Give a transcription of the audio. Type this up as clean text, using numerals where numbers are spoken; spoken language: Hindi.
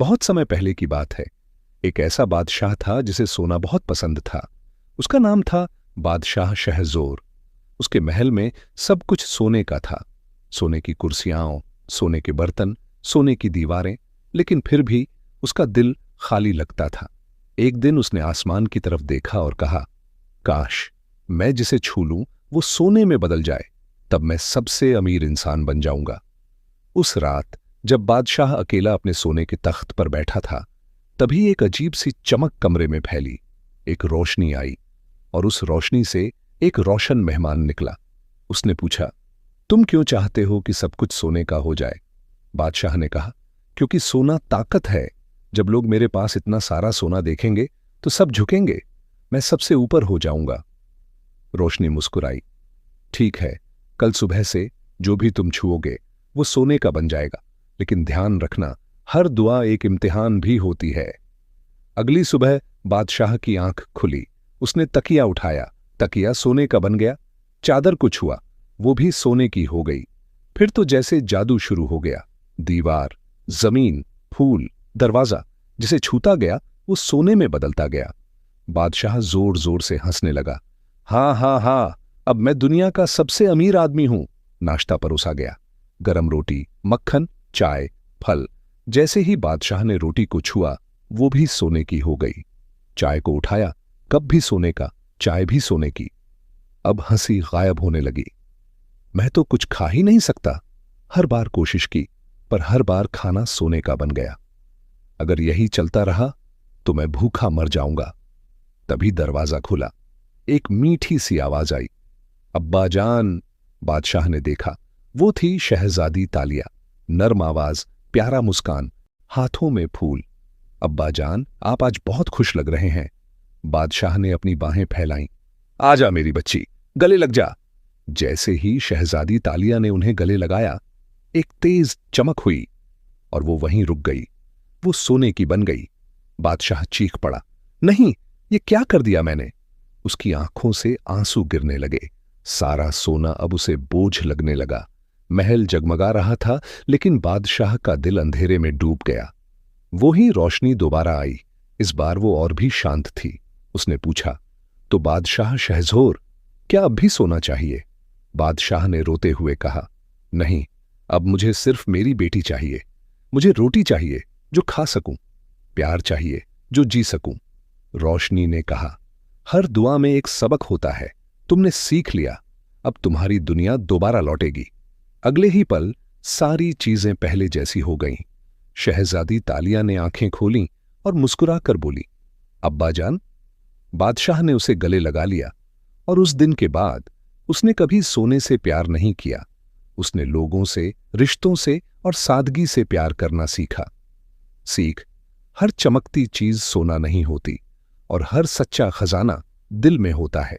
बहुत समय पहले की बात है। एक ऐसा बादशाह था जिसे सोना बहुत पसंद था। उसका नाम था बादशाह शहज़ोर। उसके महल में सब कुछ सोने का था। सोने की कुर्सियां, सोने के बर्तन, सोने की दीवारें, लेकिन फिर भी उसका दिल खाली लगता था। एक दिन उसने आसमान की तरफ देखा और कहा, काश मैं जिसे छू लूं वो सोने में बदल जाए, तब मैं सबसे अमीर इंसान बन जाऊंगा। उस रात जब बादशाह अकेला अपने सोने के तख्त पर बैठा था, तभी एक अजीब सी चमक कमरे में फैली। एक रोशनी आई और उस रोशनी से एक रोशन मेहमान निकला। उसने पूछा, तुम क्यों चाहते हो कि सब कुछ सोने का हो जाए? बादशाह ने कहा, क्योंकि सोना ताकत है। जब लोग मेरे पास इतना सारा सोना देखेंगे तो सब झुकेंगे, मैं सबसे ऊपर हो जाऊंगा। रोशनी मुस्कुराई, ठीक है, कल सुबह से जो भी तुम छुओगे वो सोने का बन जाएगा, लेकिन ध्यान रखना, हर दुआ एक इम्तिहान भी होती है। अगली सुबह बादशाह की आंख खुली। उसने तकिया उठाया, तकिया सोने का बन गया। चादर को छुआ, वो भी सोने की हो गई। फिर तो जैसे जादू शुरू हो गया। दीवार, जमीन, फूल, दरवाजा, जिसे छूता गया वो सोने में बदलता गया। बादशाह जोर जोर से हंसने लगा। हाँ हाँ हाँ, अब मैं दुनिया का सबसे अमीर आदमी हूं। नाश्ता परोसा गया, गरम रोटी, मक्खन, चाय, फल। जैसे ही बादशाह ने रोटी को छुआ, वो भी सोने की हो गई। चाय को उठाया, कप भी सोने का, चाय भी सोने की। अब हंसी गायब होने लगी। मैं तो कुछ खा ही नहीं सकता। हर बार कोशिश की, पर हर बार खाना सोने का बन गया। अगर यही चलता रहा तो मैं भूखा मर जाऊंगा। तभी दरवाजा खुला। एक मीठी सी आवाज आई, अब्बा जान। बादशाह ने देखा, वो थी शहजादी तालिया। नर्म आवाज, प्यारा मुस्कान, हाथों में फूल। अब्बा जान, आप आज बहुत खुश लग रहे हैं। बादशाह ने अपनी बाहें फैलाईं। आजा मेरी बच्ची, गले लग जा। जैसे ही शहजादी तालिया ने उन्हें गले लगाया, एक तेज चमक हुई और वो वहीं रुक गई। वो सोने की बन गई। बादशाह चीख पड़ा, नहीं, ये क्या कर दिया मैंने? उसकी आंखों से आंसू गिरने लगे। सारा सोना अब उसे बोझ लगने लगा। महल जगमगा रहा था, लेकिन बादशाह का दिल अंधेरे में डूब गया। वो ही रोशनी दोबारा आई। इस बार वो और भी शांत थी। उसने पूछा, तो बादशाह शहज़ोर, क्या अब भी सोना चाहिए? बादशाह ने रोते हुए कहा, नहीं, अब मुझे सिर्फ मेरी बेटी चाहिए। मुझे रोटी चाहिए जो खा सकूं, प्यार चाहिए जो जी सकूं। रोशनी ने कहा, हर दुआ में एक सबक होता है। तुमने सीख लिया, अब तुम्हारी दुनिया दोबारा लौटेगी। अगले ही पल सारी चीजें पहले जैसी हो गईं। शहजादी तालिया ने आंखें खोलीं और मुस्कुरा कर बोली, अब्बा जान। बादशाह ने उसे गले लगा लिया और उस दिन के बाद उसने कभी सोने से प्यार नहीं किया। उसने लोगों से, रिश्तों से और सादगी से प्यार करना सीखा। सीख, हर चमकती चीज सोना नहीं होती और हर सच्चा खजाना दिल में होता है।